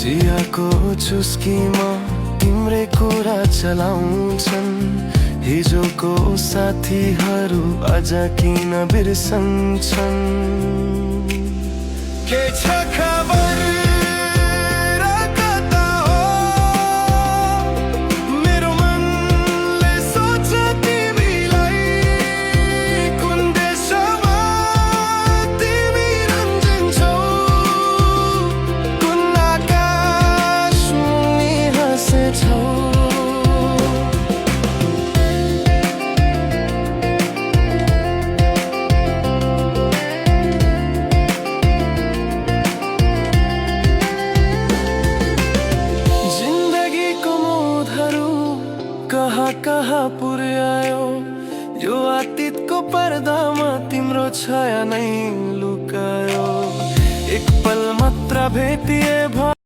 चियाको चुस्कीमा तिम्रै कुरा चलाउँछन्। हिजोको साथीहरू आज किन बिर्सन्छन्? के छ खबर र कता हो? मेरो मनले सोच तिमीलाई। कुन देशमा तिमी रन्जिन्छौ? कुन आकाश मुनि हाँसेछौ? कहाँ पुर्यायो यो अतीतको पर्दामा तिम्रो छाया नै लुकायो। एक पल मात्र भेटिए